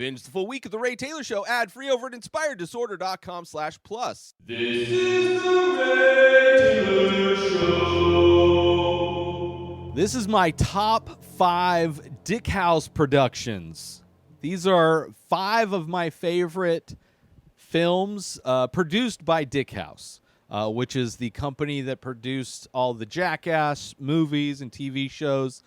Binge the full week of The Ray Taylor Show ad-free over at inspireddisorder.com/plus. This is The Ray Taylor Show. This is my top 5 Dickhouse Productions. These are 5 of my favorite films produced by Dickhouse, which is the company that produced all the Jackass movies and TV shows.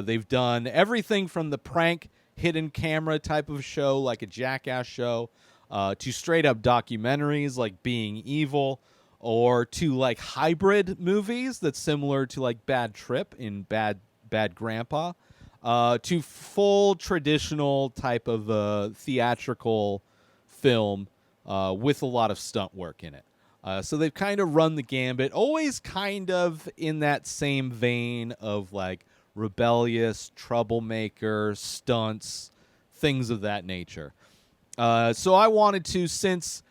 They've done everything from the prank hidden camera type of show like a Jackass show to straight up documentaries like Being Evil, or to like hybrid movies that's similar to like Bad Trip in Bad Grandpa, to full traditional type of theatrical film with a lot of stunt work in it. So they've kind of run the gambit, always kind of in that same vein of like rebellious, troublemaker, stunts, things of that nature. So I wanted to, since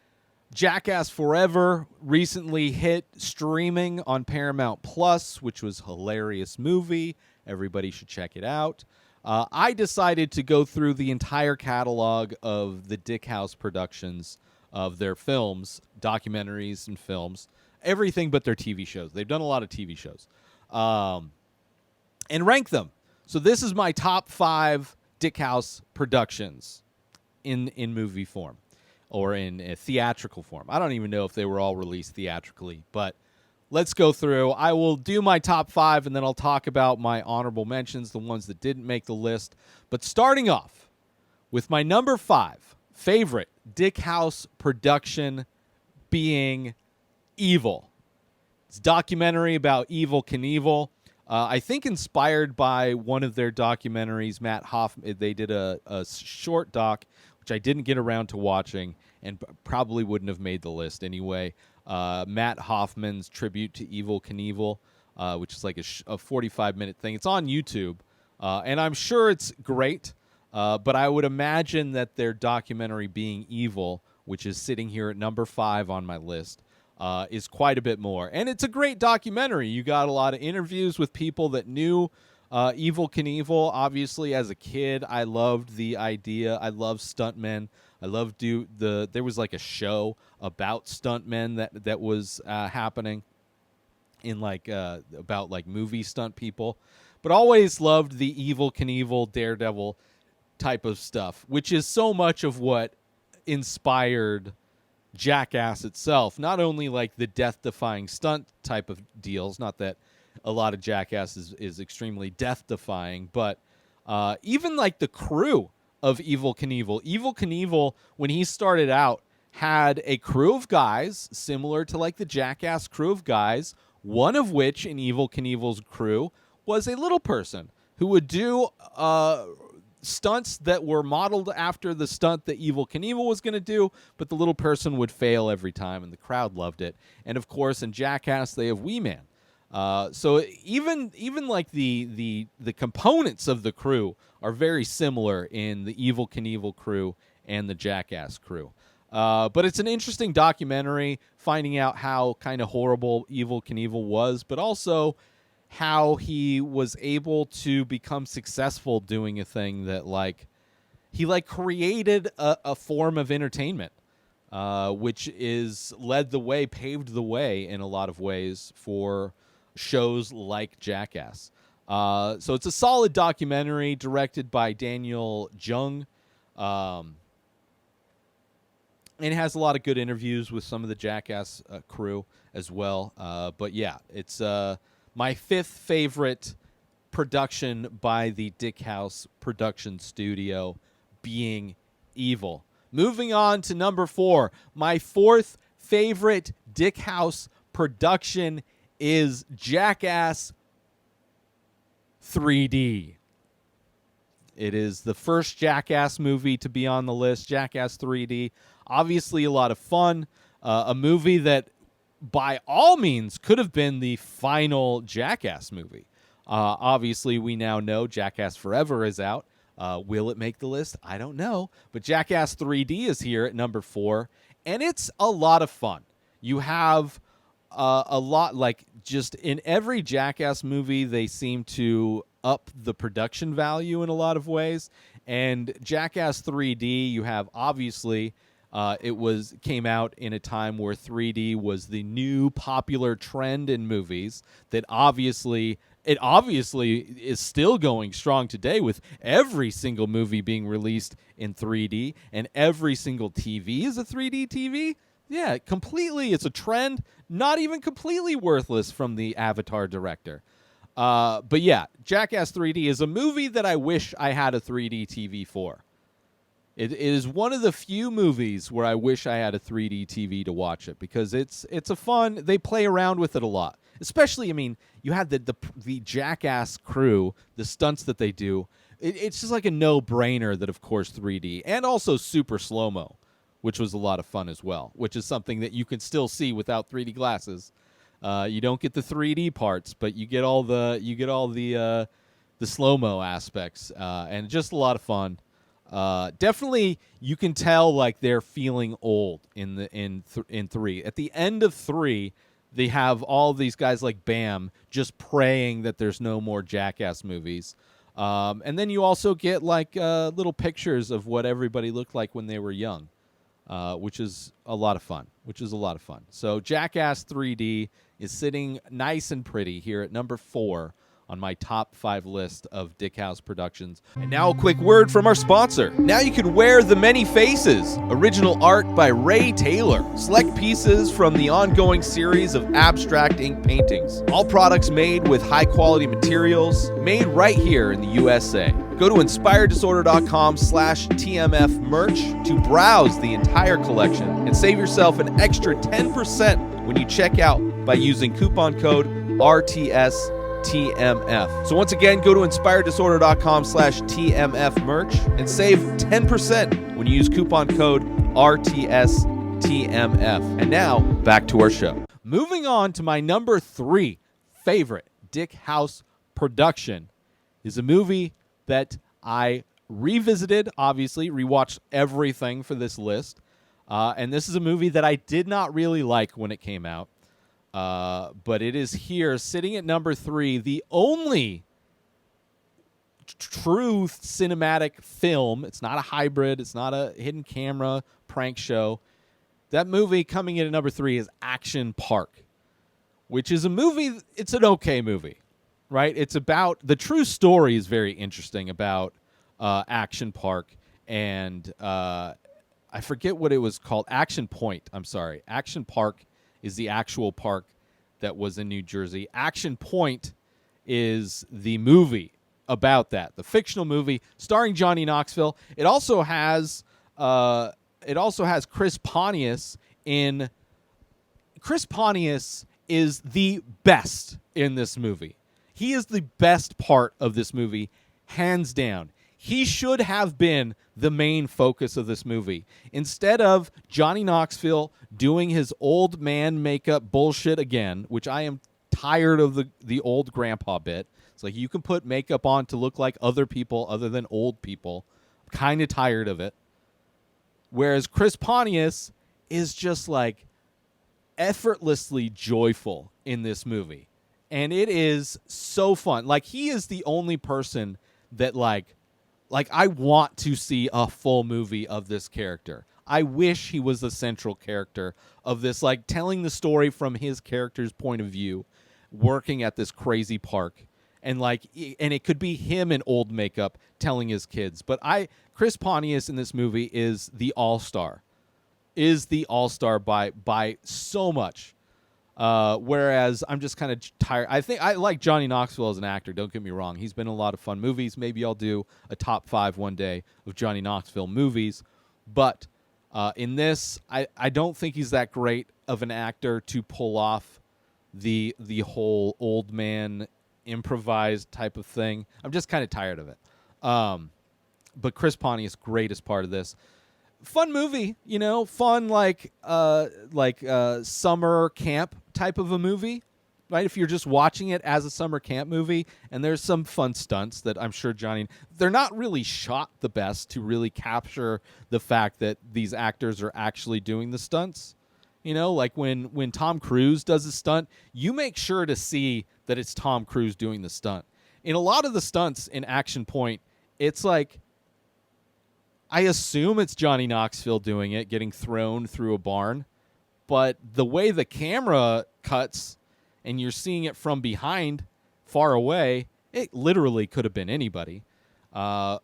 Jackass Forever recently hit streaming on Paramount Plus, which was a hilarious movie, everybody should check it out. I decided to go through the entire catalog of the Dickhouse Productions, of their films, documentaries and films, everything but their TV shows. They've done a lot of TV shows. And rank them. So this is my top 5 Dickhouse Productions in movie form or in a theatrical form. I don't even know if they were all released theatrically, but let's go through. I will do my top 5, and then I'll talk about my honorable mentions, the ones that didn't make the list. But starting off with my number 5 favorite Dickhouse production being Evil. It's a documentary about Evel Knievel. I think inspired by one of their documentaries, Matt Hoffman. They did a short doc, which I didn't get around to watching and probably wouldn't have made the list anyway. Matt Hoffman's tribute to Evel Knievel, which is like a 45-minute thing. It's on YouTube, and I'm sure it's great, but I would imagine that their documentary Being Evil, which is sitting here at number 5 on my list, is quite a bit more. And it's a great documentary. You got a lot of interviews with people that knew Evel Knievel. Obviously, as a kid, I loved the idea. I loved stuntmen. I loved there was like a show about stuntmen that was happening in like about like movie stunt people. But always loved the Evel Knievel, Daredevil type of stuff, which is so much of what inspired Jackass itself. Not only like the death-defying stunt type of deals, not that a lot of Jackass is extremely death-defying, but even like the crew of Evel Knievel. Evel Knievel, when he started out, had a crew of guys similar to like the Jackass crew of guys, one of which in Evel Knievel's crew was a little person who would do stunts that were modeled after the stunt that Evel Knievel was going to do, but the little person would fail every time, and the crowd loved it. And of course, in Jackass, they have Wee Man. So even like the components of the crew are very similar in the Evel Knievel crew and the Jackass crew. But it's an interesting documentary, finding out how kind of horrible Evel Knievel was, but also how he was able to become successful doing a thing that like he like created a form of entertainment, which is paved the way in a lot of ways for shows like Jackass. So it's a solid documentary directed by Daniel Jung, and it has a lot of good interviews with some of the Jackass crew as well. But yeah, it's my 5th favorite production by the Dickhouse Production Studio, Being Evil. Moving on to number 4. My 4th favorite Dickhouse production is Jackass 3D. It is the first Jackass movie to be on the list, Jackass 3D. Obviously a lot of fun. A movie that by all means could have been the final Jackass movie. Obviously, we now know Jackass Forever is out. Will it make the list? I don't know. But Jackass 3D is here at number 4, and it's a lot of fun. You have a lot, like just in every Jackass movie, they seem to up the production value in a lot of ways. And Jackass 3D, you have obviously came out in a time where 3D was the new popular trend in movies that obviously is still going strong today, with every single movie being released in 3D and every single TV is a 3D TV. Yeah, completely. It's a trend, not even completely worthless from the Avatar director. But yeah, Jackass 3D is a movie that I wish I had a 3D TV for. It is one of the few movies where I wish I had a 3D TV to watch it, because it's a fun. They play around with it a lot. Especially, I mean, you had the Jackass crew, the stunts that they do. It's just like a no-brainer that, of course, 3D and also super slow-mo, which was a lot of fun as well, which is something that you can still see without 3D glasses. You don't get the 3D parts, but you get all the slow-mo aspects, and just a lot of fun. Definitely, you can tell like they're feeling old in 3. At the end of 3, they have all these guys like Bam just praying that there's no more Jackass movies. And then you also get like little pictures of what everybody looked like when they were young, which is a lot of fun. So Jackass 3D is sitting nice and pretty here at number 4 on my top 5 list of Dickhouse Productions. And now a quick word from our sponsor. Now you can wear The Many Faces, original art by Ray Taylor. Select pieces from the ongoing series of abstract ink paintings. All products made with high-quality materials, made right here in the USA. Go to inspireddisorder.com/TMF merch to browse the entire collection and save yourself an extra 10% when you check out by using coupon code RTSTMF. So once again, go to inspireddisorder.com/TMF merch and save 10% when you use coupon code RTSTMF. And now, back to our show. Moving on to my number 3 favorite Dickhouse production is a movie that I revisited, obviously, rewatched everything for this list. And this is a movie that I did not really like when it came out. But it is here, sitting at number 3, the only true cinematic film. It's not a hybrid. It's not a hidden camera prank show. That movie coming in at number 3 is Action Park, which is a movie. It's an okay movie, right? It's about, the true story is very interesting about Action Park, and I forget what it was called. Action Point. I'm sorry. Action Park is the actual park that was in New Jersey. Action Point is the movie about that, the fictional movie starring Johnny Knoxville. It also has Chris Pontius in. Chris Pontius is the best in this movie. He is the best part of this movie, hands down. He should have been the main focus of this movie. Instead of Johnny Knoxville doing his old man makeup bullshit again, which I am tired of the old grandpa bit. It's like you can put makeup on to look like other people other than old people. I'm kind of tired of it. Whereas Chris Pontius is just like effortlessly joyful in this movie. And it is so fun. Like, he is the only person that like I want to see a full movie of this character. I wish he was the central character of this, like telling the story from his character's point of view, working at this crazy park. And it could be him in old makeup telling his kids. But Chris Pontius in this movie is the all-star. By so much. Whereas I'm just kind of tired. I think I like Johnny Knoxville as an actor. Don't get me wrong. He's been in a lot of fun movies. Maybe I'll do a top 5 one day of Johnny Knoxville movies. But in this, I don't think he's that great of an actor to pull off the whole old man improvised type of thing. I'm just kind of tired of it. But Chris Pontius, greatest part of this. Fun movie, fun like summer camp type of a movie, right? If you're just watching it as a summer camp movie, and there's some fun stunts that I'm sure they're not really shot the best to really capture the fact that these actors are actually doing the stunts. Like when Tom Cruise does a stunt, you make sure to see that it's Tom Cruise doing the stunt. In a lot of the stunts in Action Point, it's like I assume it's Johnny Knoxville doing it, getting thrown through a barn. But the way the camera cuts and you're seeing it from behind, far away, it literally could have been anybody. But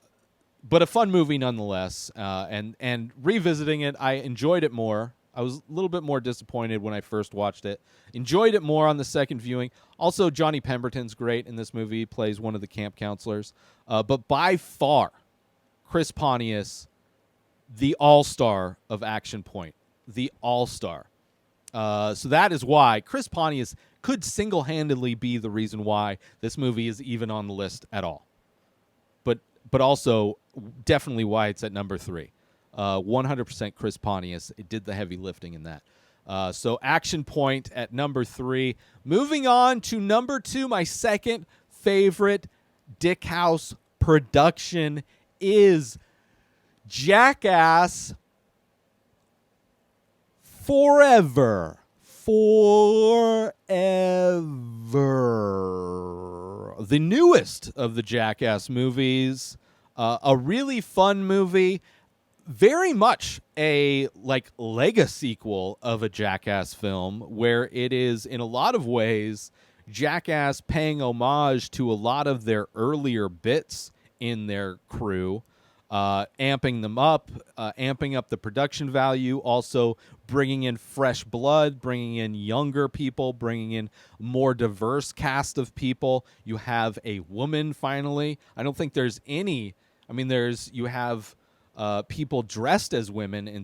a fun movie nonetheless. And revisiting it, I enjoyed it more. I was a little bit more disappointed when I first watched it. Enjoyed it more on the second viewing. Also, Johnny Pemberton's great in this movie. He plays one of the camp counselors. But by far, Chris Pontius, the all-star of Action Point. The all-star. So that is why Chris Pontius could single-handedly be the reason why this movie is even on the list at all. But also definitely why it's at number 3. 100% Chris Pontius. It did the heavy lifting in that. So Action Point at number 3. Moving on to number 2, my second favorite Dickhouse production is Jackass Forever. The newest of the Jackass movies. A really fun movie. Very much a Lego sequel of a Jackass film, where it is in a lot of ways Jackass paying homage to a lot of their earlier bits in their crew, amping them up, amping up the production value, also bringing in fresh blood, bringing in younger people, bringing in more diverse cast of people. You have a woman finally. I don't think there's any. I mean, you have people dressed as women in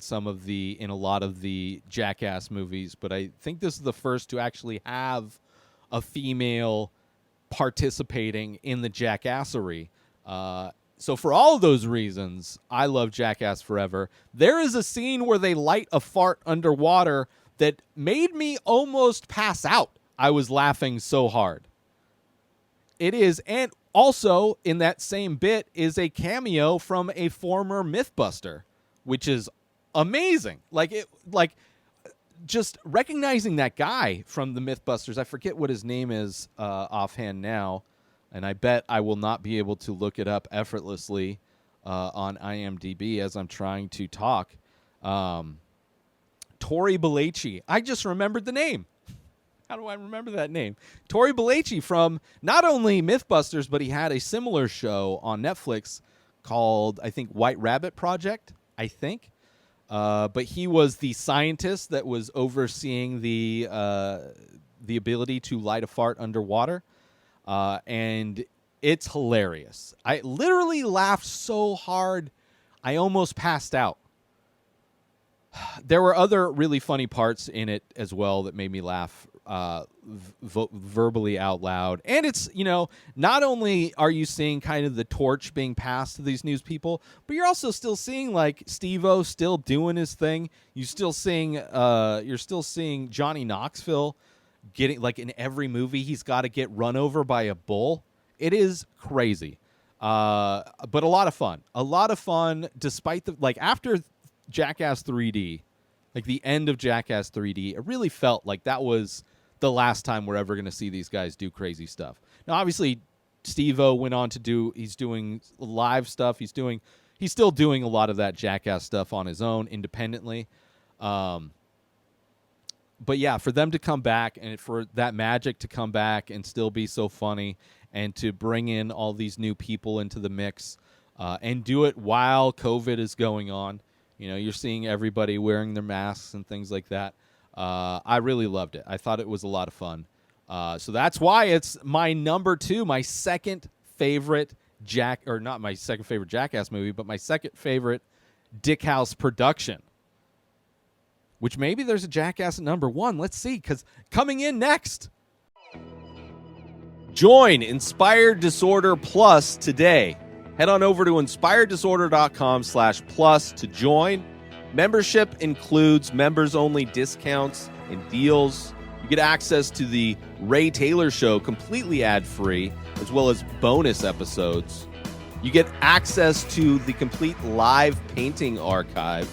a lot of the Jackass movies, but I think this is the first to actually have a female participating in the Jackassery. So for all of those reasons, I love Jackass Forever. There is a scene where they light a fart underwater that made me almost pass out. I was laughing so hard. It is, and also in that same bit is a cameo from a former Mythbuster, which is amazing. Just recognizing that guy from the Mythbusters. I forget what his name is offhand now, and I bet I will not be able to look it up effortlessly on IMDb as I'm trying to talk. Tori Belleci. I just remembered the name. How do I remember that name? Tori Belleci from not only Mythbusters, but he had a similar show on Netflix called, I think, White Rabbit Project, I think. But he was the scientist that was overseeing the ability to light a fart underwater. And it's hilarious. I literally laughed so hard, I almost passed out. There were other really funny parts in it as well that made me laugh verbally out loud. And it's, not only are you seeing kind of the torch being passed to these news people, but you're also still seeing Steve-O still doing his thing. You're still seeing Johnny Knoxville getting, in every movie he's got to get run over by a bull. It is crazy. But a lot of fun. A lot of fun despite after Jackass 3D, the end of Jackass 3D, it really felt like that was the last time we're ever going to see these guys do crazy stuff. Now, obviously, Steve-O went on to he's doing live stuff. He's still doing a lot of that Jackass stuff on his own independently. But yeah, for them to come back and for that magic to come back and still be so funny and to bring in all these new people into the mix and do it while COVID is going on. You're seeing everybody wearing their masks and things like that. I really loved it. I thought it was a lot of fun. So that's why it's my number 2, my second favorite not my second favorite Jackass movie, but my second favorite Dickhouse production. Which maybe there's a Jackass at number 1. Let's see, because coming in next. Join Inspired Disorder Plus today. Head on over to inspireddisorder.com/plus to join. Membership includes members-only discounts and deals. You get access to the Ray Taylor Show completely ad-free, as well as bonus episodes. You get access to the complete live painting archive.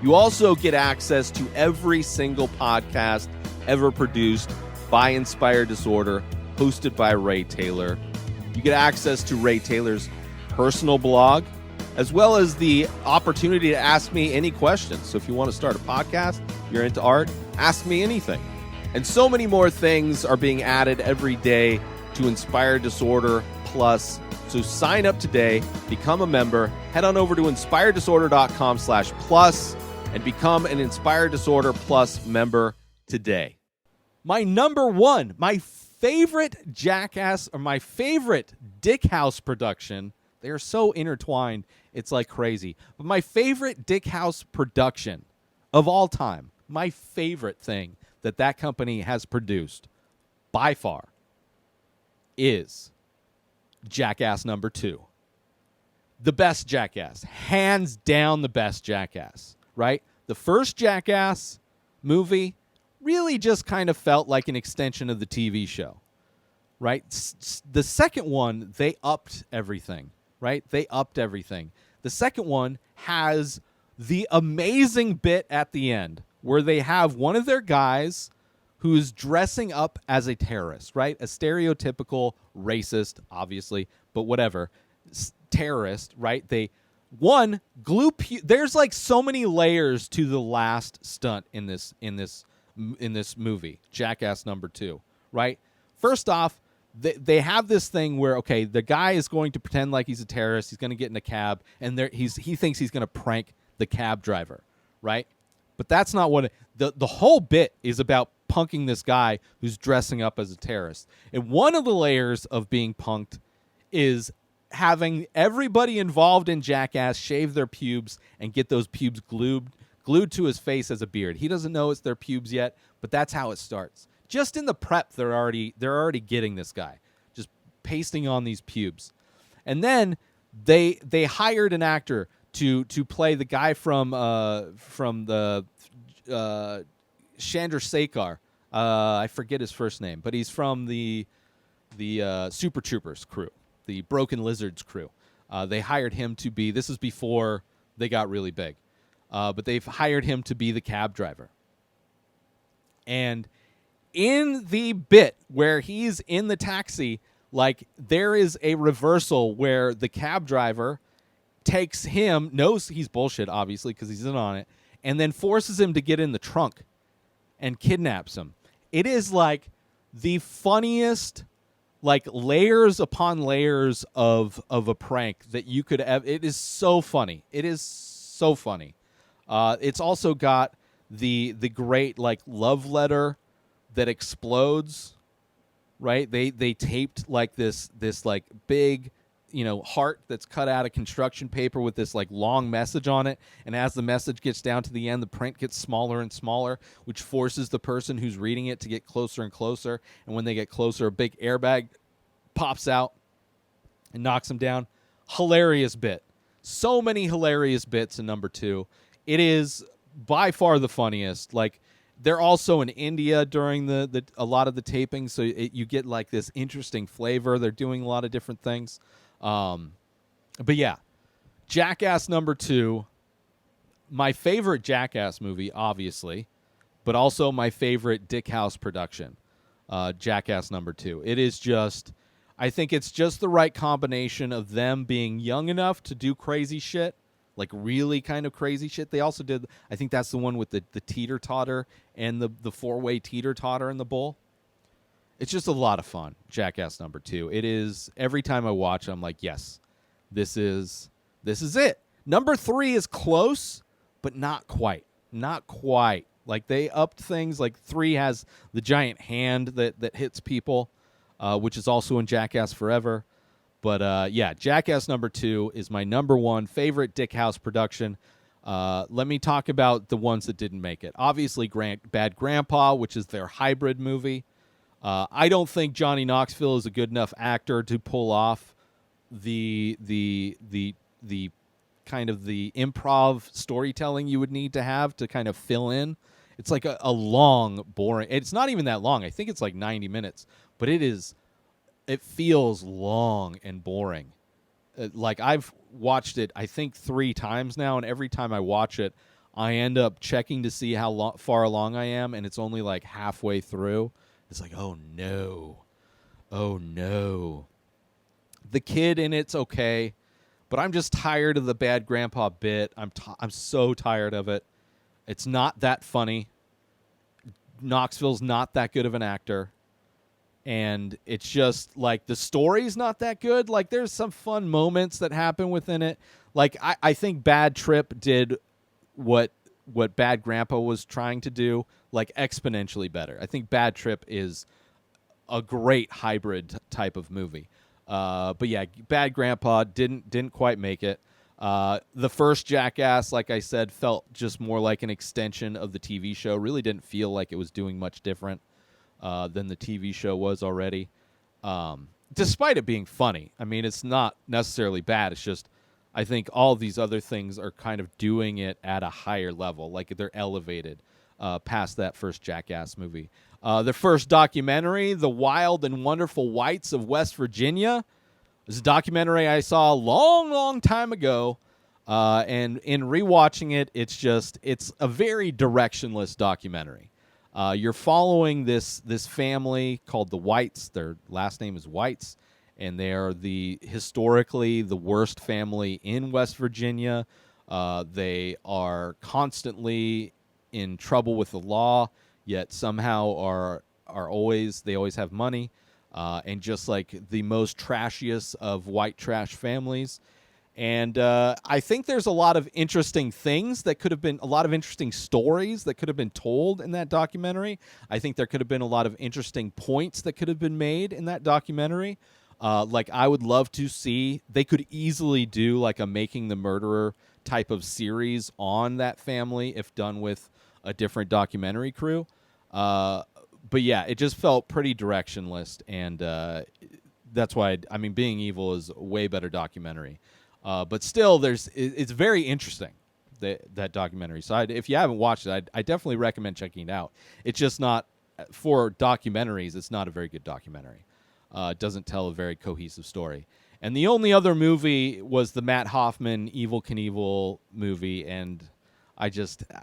You also get access to every single podcast ever produced by Inspired Disorder, hosted by Ray Taylor. You get access to Ray Taylor's personal blog, as well as the opportunity to ask me any questions. So if you want to start a podcast, you're into art, ask me anything. And so many more things are being added every day to Inspired Disorder Plus. So sign up today, become a member, head on over to inspireddisorder.com/plus and become an Inspired Disorder Plus member today. My number one, my favorite Jackass or my favorite Dickhouse production. They are so intertwined, it's like crazy. But my favorite Dickhouse production of all time, my favorite thing that company has produced by far is Jackass number 2. The best Jackass. Hands down the best Jackass, right? The first Jackass movie really just kind of felt like an extension of the TV show, right? The second one, they upped everything, right? They upped everything. The second one has the amazing bit at the end where they have one of their guys who's dressing up as a terrorist, right? A stereotypical racist, obviously, but whatever, terrorist, right? They glue. There's like so many layers to the last stunt in this movie, Jackass number 2, right? First off, they have this thing where, okay, the guy is going to pretend like he's a terrorist. He's going to get in a cab, and he thinks he's going to prank the cab driver, right? But that's not what the whole bit is about. Punking this guy who's dressing up as a terrorist. And one of the layers of being punked is having everybody involved in Jackass shave their pubes and get those pubes glued to his face as a beard. He doesn't know it's their pubes yet, but that's how it starts. Just in the prep, they're already getting this guy, just pasting on these pubes. And then they hired an actor to play the guy from the Chandra Sekhar. I forget his first name, but he's from the Super Troopers crew, the Broken Lizards crew. They hired him to be, this is before they got really big, but they've hired him to be the cab driver. And in the bit where he's in the taxi, like, there is a reversal where the cab driver takes him, knows he's bullshit, obviously, because he's in on it, and then forces him to get in the trunk and kidnaps him. It is like the funniest, like, layers upon layers of a prank that you could ever. It is so funny. It is so funny. It's also got the great, like, love letter that explodes, right? They taped like this like big, heart that's cut out of construction paper with this like long message on it. And as the message gets down to the end, the print gets smaller and smaller, which forces the person who's reading it to get closer and closer. And when they get closer, a big airbag pops out and knocks them down. Hilarious bit. So many hilarious bits in number 2. It is by far the funniest. Like, they're also in India during a lot of the taping, so you get like this interesting flavor. They're doing a lot of different things. But yeah, Jackass number 2, my favorite Jackass movie, obviously, but also my favorite Dickhouse production, Jackass number 2. It is just, I think it's just the right combination of them being young enough to do crazy shit, like really kind of crazy shit. They also did, I think that's the one with the teeter-totter and the 4-way teeter-totter in the bowl. It's just a lot of fun, Jackass number 2. It is, every time I watch it, I'm like, yes, this is it. Number 3 is close, but not quite. Not quite. Like, they upped things. Like, 3 has the giant hand that hits people, which is also in Jackass Forever. But, yeah, Jackass number 2 is my number 1 favorite Dickhouse production. Let me talk about the ones that didn't make it. Obviously, Bad Grandpa, which is their hybrid movie. I don't think Johnny Knoxville is a good enough actor to pull off the kind of the improv storytelling you would need to have to kind of fill in. It's like a long, boring. It's not even that long. I think it's like 90 minutes, but it feels long and boring. Like, I've watched it, I think 3 times now, and every time I watch it, I end up checking to see how far along I am, and it's only like halfway through. It's like, oh no. The kid in it's okay, but I'm just tired of the bad grandpa bit. I'm so tired of it. It's not that funny. Knoxville's not that good of an actor. And it's just like the story's not that good. Like there's some fun moments that happen within it. Like I think Bad Trip did what Bad Grandpa was trying to do, like exponentially better. I think Bad Trip is a great hybrid type of movie. But yeah, Bad Grandpa didn't quite make it. The first Jackass, like I said, felt just more like an extension of the TV show. Really didn't feel like it was doing much different than the TV show was already. Despite it being funny. I mean, it's not necessarily bad. It's just I think all of these other things are kind of doing it at a higher level. Like they're elevated past that first Jackass movie. The first documentary, The Wild and Wonderful Whites of West Virginia. This is a documentary I saw a long, long time ago. And in rewatching it, it's a very directionless documentary. You're following this family called the Whites. Their last name is Whites, and they are historically the worst family in West Virginia. They are constantly in trouble with the law, yet somehow they always have money, and just like the most trashiest of white trash families. And I think there's a lot of interesting things that could have been, a lot of interesting stories that could have been told in that documentary. I think there could have been a lot of interesting points that could have been made in that documentary. Like I would love to see, they could easily do like a Making the Murderer type of series on that family if done with a different documentary crew. But yeah, it just felt pretty directionless. And that's why, Being Evil is a way better documentary. But still, it's very interesting, that documentary. So if you haven't watched it, I definitely recommend checking it out. It's just not, for documentaries, it's not a very good documentary. It doesn't tell a very cohesive story. And the only other movie was the Matt Hoffman Evel Knievel movie, and I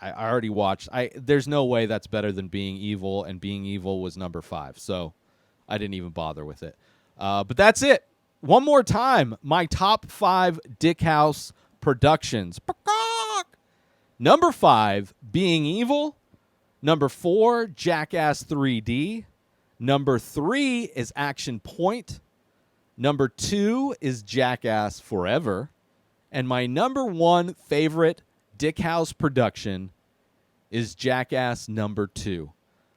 already watched. There's no way that's better than Being Evil, and Being Evil was number 5, so I didn't even bother with it. But that's it. One more time, my top 5 Dickhouse Productions. Number 5, Being Evil. Number 4, Jackass 3D. Number 3 is Action Point. Number 2 is Jackass Forever. And my number 1 favorite Dickhouse production is Jackass number 2.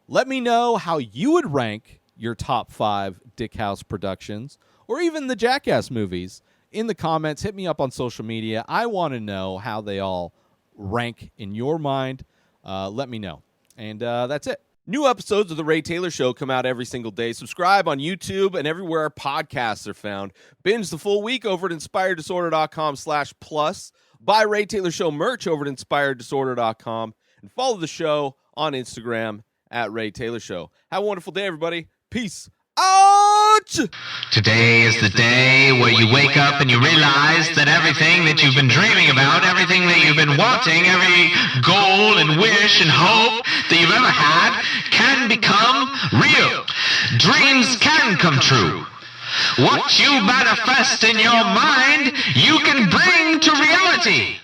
Let me know how you would rank your top 5 Dickhouse productions, or even the Jackass movies, in the comments. Hit me up on social media. I want to know how they all rank in your mind. Let me know. And that's it. New episodes of The Ray Taylor Show come out every single day. Subscribe on YouTube and everywhere our podcasts are found. Binge the full week over at inspireddisorder.com/plus. Buy Ray Taylor Show merch over at inspireddisorder.com. And follow the show on Instagram at Ray Taylor Show. Have a wonderful day, everybody. Peace out! Today is the day where you wake up and you realize that everything that you've been dreaming about, everything that you've been wanting, every goal and wish and hope that you've ever had can become real. Dreams can come true. What you manifest in your mind, you can bring to reality.